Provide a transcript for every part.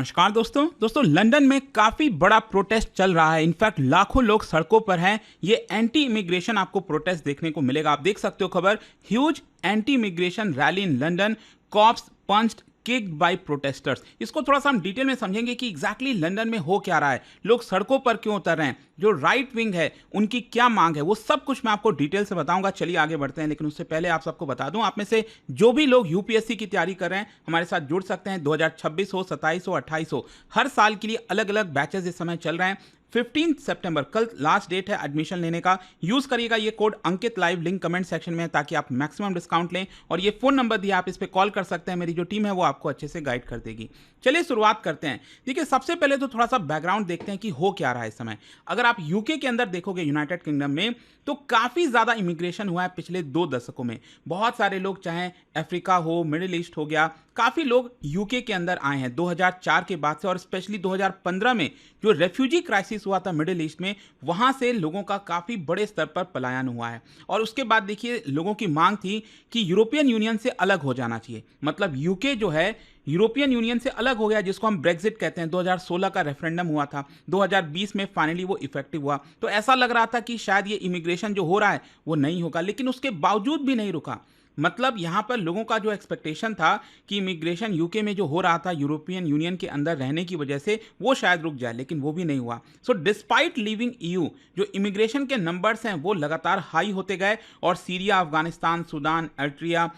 नमस्कार दोस्तों लंदन में काफी बड़ा प्रोटेस्ट चल रहा है। इनफैक्ट लाखों लोग सड़कों पर हैं। ये एंटी इमिग्रेशन आपको प्रोटेस्ट देखने को मिलेगा। आप देख सकते हो खबर, huge anti immigration rally in London, cops punched kicked by protesters. इसको थोड़ा सा हम डिटेल में समझेंगे कि एग्जैक्टली लंदन में हो क्या रहा है, लोग सड़कों पर क्यों उतर रहे हैं, जो राइट विंग है उनकी क्या मांग है, वो सब कुछ मैं आपको डिटेल से बताऊंगा। चलिए आगे बढ़ते हैं, लेकिन उससे पहले आप सबको बता दूं, आप में से जो भी लोग यूपीएससी की तैयारी कर रहे हैं हमारे साथ जुड़ सकते हैं। 2026 हो, 27 हो, 28 हो, हर साल के लिए अलग अलग बैचेस इस समय चल रहे हैं। 15 सितंबर कल लास्ट डेट है एडमिशन लेने का। यूज करिएगा ये कोड अंकित लाइव, लिंक कमेंट सेक्शन में है, ताकि आप मैक्सिमम डिस्काउंट लें। और ये फोन नंबर दिया, आप इस पे कॉल कर सकते हैं, मेरी जो टीम है वो आपको अच्छे से गाइड कर देगी। चलिए शुरुआत करते हैं। देखिए सबसे पहले तो थोड़ा सा बैकग्राउंड देखते हैं कि हो क्या रहा है इस समय। अगर आप यूके के अंदर देखोगे, यूनाइटेड किंगडम में, तो काफी ज्यादा इमिग्रेशन हुआ है पिछले 2 दशकों में। बहुत सारे लोग, चाहे अफ्रीका हो, मिडिल ईस्ट हो गया, काफी लोग यूके के अंदर आए हैं 2004 के बाद से। और स्पेशली 2015 में जो रेफ्यूजी क्राइसिस हुआ था मिडिल ईस्ट में, वहां से लोगों का काफी बड़े स्तर पर पलायन हुआ है। और उसके बाद देखिए लोगों की मांग थी कि यूरोपियन यूनियन से अलग हो जाना चाहिए। मतलब यूके जो है यूरोपियन यूनियन से अलग हो गया, जिसको हम ब्रेक्जिट कहते हैं। 2016 का रेफरेंडम हुआ था, 2020 में फाइनली वो इफेक्टिव हुआ। तो ऐसा लग रहा था कि शायद ये इमिग्रेशन जो हो रहा है वो नहीं होगा, लेकिन उसके बावजूद भी नहीं रुका। मतलब यहां पर लोगों का जो एक्सपेक्टेशन था कि इमिग्रेशन यूके में जो हो रहा था यूरोपियन यूनियन के अंदर रहने की वजह से, वो शायद रुक जाए, लेकिन वो भी नहीं हुआ। सो डिस्पाइट लिविंग ईयू, जो इमिग्रेशन के नंबर्स हैं वो लगातार हाई होते गए। और सीरिया, अफगानिस्तान, सूडान, एरिट्रिया,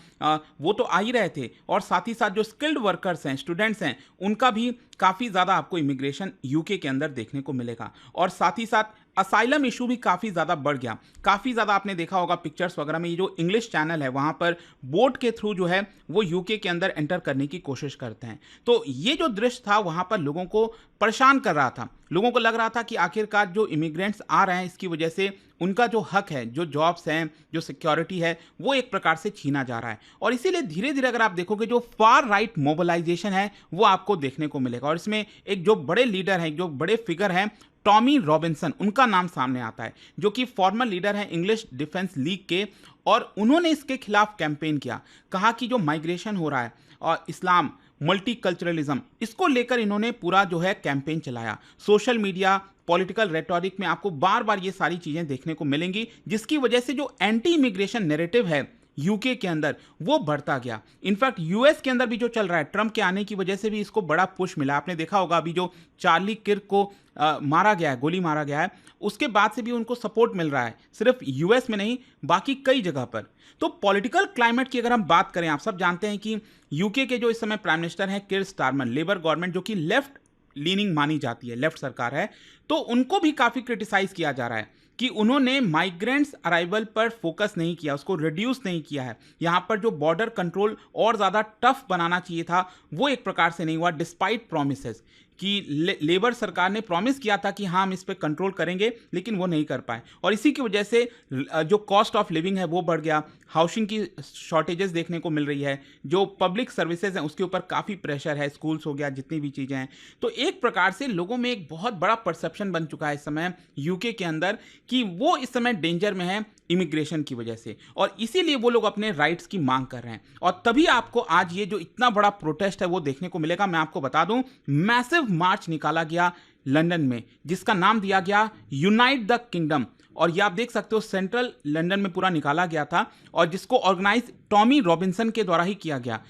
वो तो आ ही रहे थे। और साथ ही साथ जो स्किल्ड वर्कर्स हैं, स्टूडेंट्स हैं, उनका भी काफ़ी ज़्यादा आपको इमिग्रेशन यूके के अंदर देखने को मिलेगा। और साथ ही साथ असाइलम इशू भी काफ़ी ज़्यादा बढ़ गया। काफ़ी ज़्यादा आपने देखा होगा पिक्चर्स वगैरह में, ये जो इंग्लिश चैनल है वहाँ पर बोट के थ्रू जो है वो यूके के अंदर एंटर करने की कोशिश करते हैं। तो ये जो दृश्य था वहाँ पर लोगों को परेशान कर रहा था। लोगों को लग रहा था कि आखिरकार जो इमिग्रेंट्स आ रहे हैं इसकी वजह से उनका जो हक है, जो जॉब्स हैं, जो सिक्योरिटी है, वो एक प्रकार से छीना जा रहा है। और इसीलिए धीरे धीरे अगर आप देखोगे जो फार राइट मोबिलाइजेशन है वो आपको देखने को मिलेगा। और इसमें एक जो बड़े लीडर हैं, जो बड़े फिगर हैं, टॉमी रॉबिन्सन, उनका नाम सामने आता है, जो कि फॉर्मर लीडर हैं इंग्लिश डिफेंस लीग के। और उन्होंने इसके खिलाफ कैंपेन किया। कहा कि जो माइग्रेशन हो रहा है और इस्लाम, मल्टीकल्चरलिज्म, इसको लेकर इन्होंने पूरा जो है कैंपेन चलाया। सोशल मीडिया, पॉलिटिकल रेटोरिक में आपको बार बार ये सारी चीजें देखने को मिलेंगी, जिसकी वजह से जो एंटी इमिग्रेशन नैरेटिव है यूके के अंदर वो बढ़ता गया। इनफैक्ट यूएस के अंदर भी जो चल रहा है, ट्रंप के आने की वजह से भी इसको बड़ा पुश मिला। आपने देखा होगा अभी जो चार्ली किर्क को मारा गया है, गोली मारा गया है, उसके बाद से भी उनको सपोर्ट मिल रहा है, सिर्फ यूएस में नहीं बाकी कई जगह पर। तो पॉलिटिकल क्लाइमेट की अगर हम बात करें, आप सब जानते हैं कि यूके के जो इस समय प्राइम मिनिस्टर हैं किर स्टारमर, लेबर गवर्नमेंट जो कि लेफ्ट लीनिंग मानी जाती है, लेफ्ट सरकार है, तो उनको भी काफी क्रिटिसाइज किया जा रहा है कि उन्होंने माइग्रेंट्स अराइवल पर फोकस नहीं किया, उसको रिड्यूस नहीं किया है। यहां पर जो बॉर्डर कंट्रोल और ज्यादा टफ बनाना चाहिए था वो एक प्रकार से नहीं हुआ, डिस्पाइट प्रोमिसेस कि लेबर सरकार ने प्रॉमिस किया था कि हाँ हम इस पे कंट्रोल करेंगे, लेकिन वो नहीं कर पाए। और इसी की वजह से जो कॉस्ट ऑफ लिविंग है वो बढ़ गया, हाउसिंग की शॉर्टेजेस देखने को मिल रही है, जो पब्लिक सर्विसेज हैं उसके ऊपर काफ़ी प्रेशर है, स्कूल्स हो गया, जितनी भी चीज़ें हैं। तो एक प्रकार से लोगों में एक बहुत बड़ा परसेप्शन बन चुका है इस समय यूके के अंदर कि वो इस समय डेंजर में है इमिग्रेशन की वजह से। और इसीलिए वो लोग अपने राइट्स की मांग कर रहे हैं। और तभी आपको आज ये जो इतना बड़ा प्रोटेस्ट है वो देखने को मिलेगा। मैं आपको बता दूं, मैसिव मार्च निकाला गया लंदन में, जिसका नाम दिया गया यूनाइट द किंगडम। और ये आप देख सकते हो सेंट्रल लंदन में पूरा निकाला गया था, और जिसको ऑर्गेनाइज टॉमी रॉबिन्सन के द्वारा ही किया गया।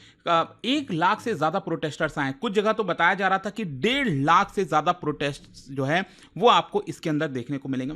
1 लाख से ज्यादा प्रोटेस्टर्स आए। कुछ जगह तो बताया जा रहा था कि 1.5 लाख से ज्यादा प्रोटेस्ट जो है वो आपको इसके अंदर देखने को मिलेंगे।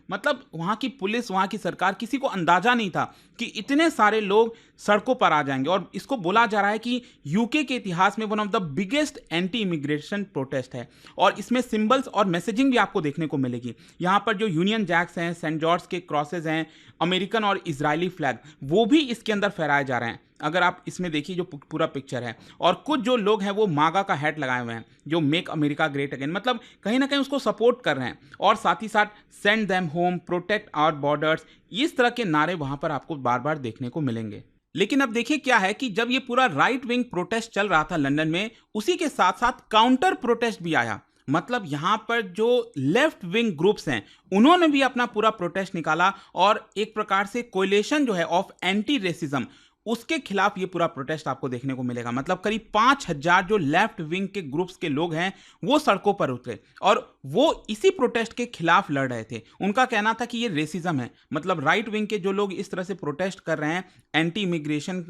मतलब वहां की पुलिस, वहां की सरकार, किसी को अंदाजा नहीं था कि इतने सारे लोग सड़कों पर आ जाएंगे। और इसको बोला जा रहा है कि यूके के इतिहास में one of the biggest anti immigration protest है। और इसमें सिंबल्स और मैसेजिंग भी आपको देखने को मिलेगी। यहां पर जो यूनियन जैक्स हैं, सेंट जॉर्ज के क्रॉसेज हैं, अमेरिकन और इजरायली फ्लैग, वो भी इसके अंदर फहराए जा रहे हैं। अगर आप इसमें देखिए जो पूरा पिक्चर है, और कुछ जो लोग हैं वो मागा का हैट लगाए हुए हैं, जो मेक अमेरिका ग्रेट अगेन, मतलब कहीं ना कहीं उसको सपोर्ट कर रहे हैं। और साथ ही साथ send them home, protect our borders, इस तरह के नारे वहां पर आपको बार बार देखने को मिलेंगे। लेकिन अब देखिए क्या है कि जब ये पूरा राइट विंग प्रोटेस्ट चल रहा था लंदन में, उसी के साथ साथ काउंटर प्रोटेस्ट भी आया। मतलब यहां पर जो लेफ्ट विंग ग्रुप्स हैं उन्होंने भी अपना पूरा प्रोटेस्ट निकाला, और एक प्रकार से कोलिशन जो है ऑफ एंटी रेसिज्म उसके खिलाफ ये पूरा प्रोटेस्ट आपको देखने को मिलेगा। मतलब करीब 5,000 जो लेफ्ट विंग के ग्रुप्स के लोग हैं वो सड़कों पर उतरे और वो इसी प्रोटेस्ट के खिलाफ लड़ रहे थे। उनका कहना था कि ये रेसिज्म है। मतलब राइट विंग के जो लोग इस तरह से प्रोटेस्ट कर रहे हैं, एंटी इमिग्रेशन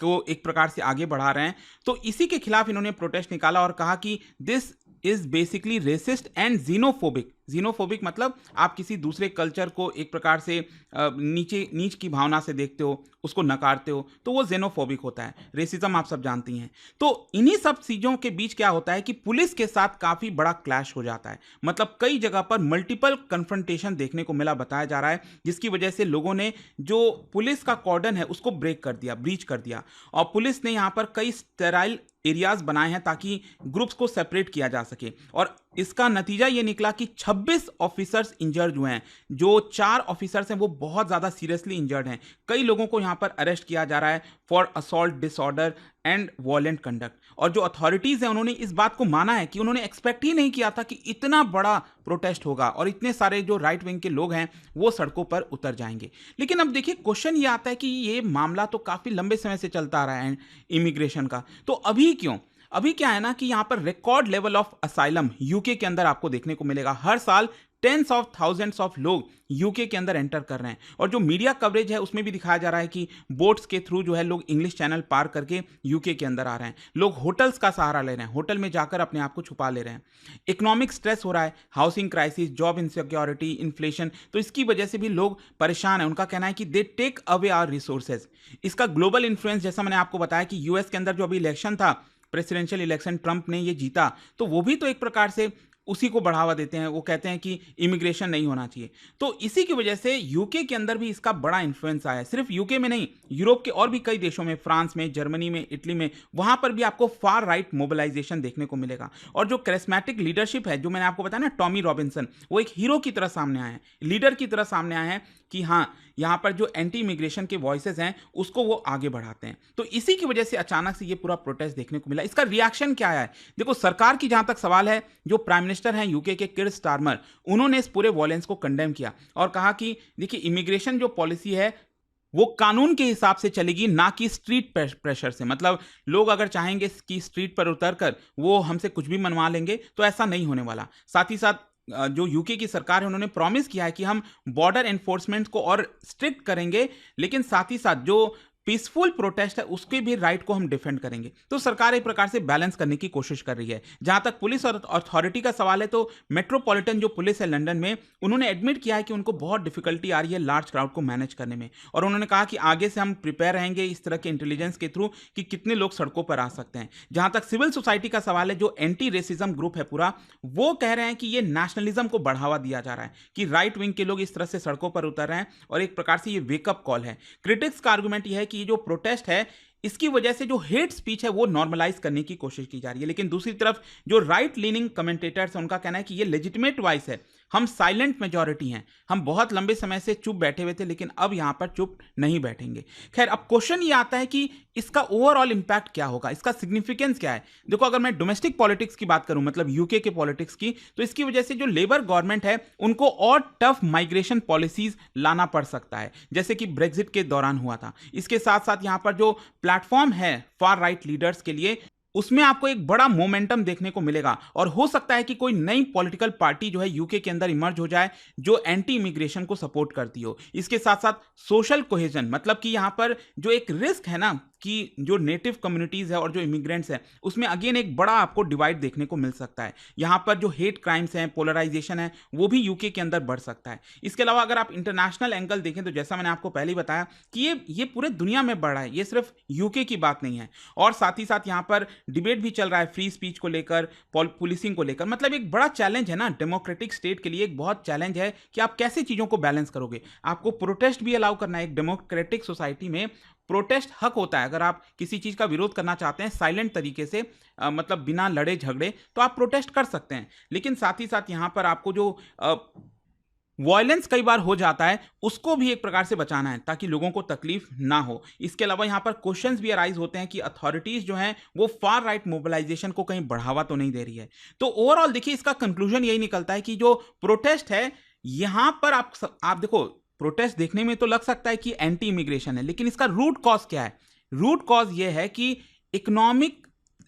को एक प्रकार से आगे बढ़ा रहे हैं, तो इसी के खिलाफ इन्होंने प्रोटेस्ट निकाला और कहा कि this is basically racist and xenophobic. Xenophobic मतलब आप किसी दूसरे कल्चर को एक प्रकार से नीच की भावना से देखते हो, उसको नकारते हो, तो वो जेनोफोबिक होता है। रेसिज्म आप सब जानती हैं। तो इन्हीं सब चीज़ों के बीच क्या होता है कि पुलिस के साथ काफ़ी बड़ा क्लैश हो जाता है। मतलब कई जगह पर मल्टीपल कन्फ्रंटेशन देखने को मिला, बताया जा रहा है, जिसकी वजह से लोगों ने जो पुलिस का कॉर्डन है उसको ब्रीच कर दिया और पुलिस ने यहाँ पर कई स्टेराइल एरियाज बनाए हैं ताकि ग्रुप्स को सेपरेट किया जा सके। और इसका नतीजा ये निकला कि 26 ऑफिसर्स इंजर्ड हुए हैं। जो 4 ऑफिसर्स हैं वो बहुत ज़्यादा सीरियसली इंजर्ड हैं। कई लोगों को यहाँ पर अरेस्ट किया जा रहा है for assault disorder and violent conduct. और जो अथॉरिटीज़ हैं उन्होंने इस बात को माना है कि उन्होंने एक्सपेक्ट ही नहीं किया था कि इतना बड़ा प्रोटेस्ट होगा और इतने सारे जो राइट विंग के लोग हैं वो सड़कों पर उतर जाएंगे। लेकिन अब देखिए क्वेश्चन ये आता है कि ये मामला तो काफ़ी लंबे समय से चलता आ रहा है इमिग्रेशन का, तो अभी क्यों? अभी क्या है ना कि यहां पर record level of asylum UK के अंदर आपको देखने को मिलेगा। हर साल टेंस ऑफ थाउजेंड्स ऑफ लोग यूके के अंदर एंटर कर रहे हैं और जो मीडिया कवरेज है उसमें भी दिखाया जा रहा है कि बोट्स के थ्रू जो है लोग इंग्लिश चैनल पार करके यूके के अंदर आ रहे हैं। लोग होटल्स का सहारा ले रहे हैं, होटल में जाकर अपने आप को छुपा ले रहे हैं। इकोनॉमिक स्ट्रेस हो रहा है, housing crisis, job insecurity, inflation, तो इसकी वजह से भी लोग परेशान हैं। उनका कहना है कि they take away our resources. इसका ग्लोबल इन्फ्लुएंस, जैसा मैंने आपको बताया कि यूएस के अंदर जो अभी इलेक्शन था, प्रेसिडेंशियल इलेक्शन, ट्रंप ने ये जीता, तो वो भी तो एक प्रकार से उसी को बढ़ावा देते हैं। वो कहते हैं कि इमिग्रेशन नहीं होना चाहिए। तो इसी की वजह से यूके के अंदर भी इसका बड़ा इन्फ्लुएंस आया है। सिर्फ यूके में नहीं, यूरोप के और भी कई देशों में, फ्रांस में, जर्मनी में, इटली में, वहां पर भी आपको फार राइट मोबिलाइजेशन देखने को मिलेगा। और जो करिस्मेटिक लीडरशिप है, जो मैंने आपको बताया ना, टॉमी रॉबिन्सन, वो एक हीरो की तरह सामने आए हैं, लीडर की तरह सामने आए हैं कि हाँ, यहाँ पर जो एंटी इमिग्रेशन के वॉइसेस हैं उसको वो आगे बढ़ाते हैं। तो इसी की वजह से अचानक से ये पूरा प्रोटेस्ट देखने को मिला। इसका रिएक्शन क्या है? देखो, सरकार की जहां तक सवाल है, जो प्राइम मिनिस्टर हैं यूके के किर स्टारमर, उन्होंने इस पूरे वॉयलेंस को कंडेम किया और कहा कि देखिए, इमिग्रेशन जो पॉलिसी है वो कानून के हिसाब से चलेगी, ना कि स्ट्रीट प्रेशर से। मतलब लोग अगर चाहेंगे कि स्ट्रीट पर उतरकर वो हमसे कुछ भी मनवा लेंगे, तो ऐसा नहीं होने वाला। साथ ही साथ जो यूके की सरकार है उन्होंने प्रॉमिस किया है कि हम बॉर्डर एनफोर्समेंट को और स्ट्रिक्ट करेंगे, लेकिन साथ ही साथ जो पीसफुल प्रोटेस्ट है उसके भी राइट को हम डिफेंड करेंगे। तो सरकार एक प्रकार से बैलेंस करने की कोशिश कर रही है। जहां तक पुलिस और अथॉरिटी का सवाल है, तो मेट्रोपॉलिटन जो पुलिस है लंदन में, उन्होंने एडमिट किया है कि उनको बहुत डिफिकल्टी आ रही है लार्ज क्राउड को मैनेज करने में। और उन्होंने कहा कि आगे से हम प्रिपेयर रहेंगे इस तरह के इंटेलिजेंस के थ्रू कि कितने लोग सड़कों पर आ सकते हैं। जहां तक सिविल सोसाइटी का सवाल है, जो एंटी रेसिज्म ग्रुप है पूरा, वो कह रहे हैं कि ये नेशनलिज्म को बढ़ावा दिया जा रहा है, कि राइट विंग के लोग इस तरह से सड़कों पर उतर रहे हैं और एक प्रकार से ये वेकअप कॉल है। क्रिटिक्स का आर्गुमेंट यह है कि ये जो प्रोटेस्ट है, इसकी वजह से जो हेट स्पीच है वो नॉर्मलाइज करने की कोशिश की जा रही है। लेकिन दूसरी तरफ जो राइट लीनिंग कमेंटेटर्स हैं, उनका कहना है कि ये लेजिटिमेट वॉइस है, हम साइलेंट मेजॉरिटी हैं, हम बहुत लंबे समय से चुप बैठे हुए थे, लेकिन अब यहां पर चुप नहीं बैठेंगे। खैर, अब क्वेश्चन ये आता है कि इसका ओवरऑल इंपैक्ट क्या होगा, इसका सिग्निफिकेंस क्या है। देखो, अगर मैं डोमेस्टिक पॉलिटिक्स की बात करूं, मतलब यूके के पॉलिटिक्स की, तो इसकी वजह से जो लेबर गवर्नमेंट है उनको और टफ माइग्रेशन पॉलिसीज लाना पड़ सकता है, जैसे कि ब्रेक्जिट के दौरान हुआ था। इसके साथ साथ यहां पर जो प्लेटफॉर्म है फार राइट लीडर्स के लिए, उसमें आपको एक बड़ा मोमेंटम देखने को मिलेगा और हो सकता है कि कोई नई पॉलिटिकल पार्टी जो है यूके के अंदर इमर्ज हो जाए जो एंटी इमिग्रेशन को सपोर्ट करती हो। इसके साथ साथ सोशल कोहेजन, मतलब कि यहां पर जो एक रिस्क है ना कि जो नेटिव कम्युनिटीज है और जो इमिग्रेंट्स हैं, उसमें अगेन एक बड़ा आपको डिवाइड देखने को मिल सकता है। यहां पर जो हेट क्राइम्स हैं, पोलराइजेशन है, वो भी यूके के अंदर बढ़ सकता है। इसके अलावा अगर आप इंटरनेशनल एंगल देखें, तो जैसा मैंने आपको पहले ही बताया कि ये पूरे दुनिया में बढ़ रहा है, ये सिर्फ यूके की बात नहीं है। और साथ ही साथ यहां पर डिबेट भी चल रहा है फ्री स्पीच को लेकर, पुलिसिंग को लेकर। मतलब एक बड़ा चैलेंज है ना, डेमोक्रेटिक स्टेट के लिए एक बहुत चैलेंज है कि आप कैसे चीजों को बैलेंस करोगे। आपको प्रोटेस्ट भी अलाउ करना है, एक डेमोक्रेटिक सोसाइटी में प्रोटेस्ट हक होता है। अगर आप किसी चीज का विरोध करना चाहते हैं साइलेंट तरीके से, मतलब बिना लड़े झगड़े, तो आप प्रोटेस्ट कर सकते हैं। लेकिन साथ ही साथ यहां पर आपको जो वायलेंस कई बार हो जाता है, उसको भी एक प्रकार से बचाना है ताकि लोगों को तकलीफ ना हो। इसके अलावा यहां पर क्वेश्चंस भी अराइज होते हैं कि अथॉरिटीज जो हैं वो फार राइट मोबिलाइजेशन को कहीं बढ़ावा तो नहीं दे रही है। तो ओवरऑल देखिए, इसका कंक्लूजन यही निकलता है कि जो प्रोटेस्ट है यहां पर आप देखो, प्रोटेस्ट देखने में तो लग सकता है कि एंटी इमिग्रेशन है, लेकिन इसका रूट कॉज क्या है? रूट कॉज ये है कि इकोनॉमिक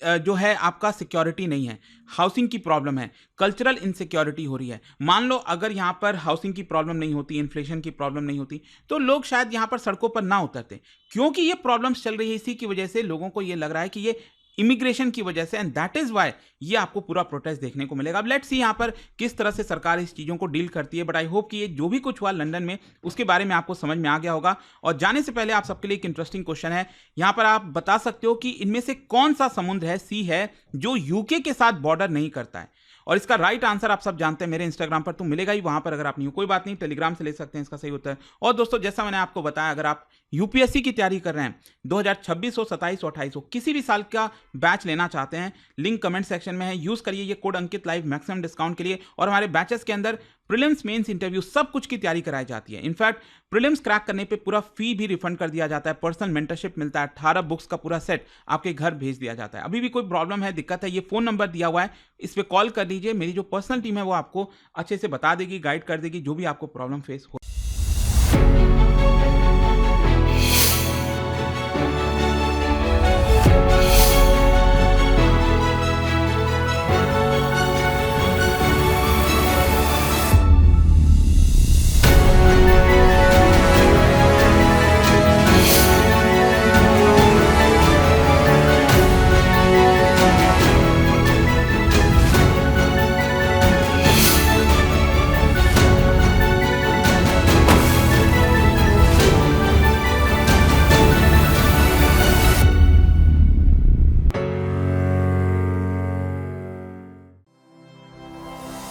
जो है आपका सिक्योरिटी नहीं है, हाउसिंग की प्रॉब्लम है, कल्चरल इनसिक्योरिटी हो रही है। मान लो अगर यहाँ पर हाउसिंग की प्रॉब्लम नहीं होती, इन्फ्लेशन की प्रॉब्लम नहीं होती, तो लोग शायद यहाँ पर सड़कों पर ना उतरते। क्योंकि ये प्रॉब्लम्स चल रही है, इसी की वजह से लोगों को ये लग रहा है कि ये इमिग्रेशन की वजह से, एंड दैट इज वाई ये आपको पूरा प्रोटेस्ट देखने को मिलेगा। अब लेट्स सी यहाँ पर किस तरह से सरकार इस चीज़ों को डील करती है, बट आई होप कि ये जो भी कुछ हुआ लंदन में उसके बारे में आपको समझ में आ गया होगा। और जाने से पहले आप सबके लिए एक इंटरेस्टिंग क्वेश्चन है, यहाँ पर आप बता सकते हो कि इनमें से कौन सा समुद्र है, सी है, जो यूके के साथ बॉर्डर नहीं करता है। और इसका राइट आंसर आप सब जानते हैं, मेरे इंस्टाग्राम पर तो मिलेगा ही, वहां पर अगर आप नहीं हो कोई बात नहीं, टेलीग्राम से ले सकते हैं इसका सही उत्तर। और दोस्तों जैसा मैंने आपको बताया, अगर आप यूपीएससी की तैयारी कर रहे हैं, 2026 हो, 27 हो, 28 हो, किसी भी साल का बैच लेना चाहते हैं, लिंक कमेंट सेक्शन में है, यूज करिए ये कोड अंकित लाइव मैक्सिमम डिस्काउंट के लिए। और हमारे बैचेस के अंदर प्रीलिम्स, मेंस, इंटरव्यू सब कुछ की तैयारी कराई जाती है। इनफैक्ट प्रीलिम्स क्रैक करने पे पूरा फी भी रिफंड कर दिया जाता है, पर्सनल मेंटरशिप मिलता है, 18 बुक्स का पूरा सेट आपके घर भेज दिया जाता है। अभी भी कोई प्रॉब्लम है, दिक्कत है, ये फोन नंबर दिया हुआ है, इस पे कॉल कर लीजिए, मेरी जो पर्सनल टीम है वो आपको अच्छे से बता देगी, गाइड कर देगी, जो भी आपको प्रॉब्लम फेस हो।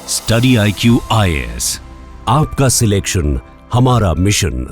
स्टडी IQ IAS, आपका सिलेक्शन हमारा मिशन।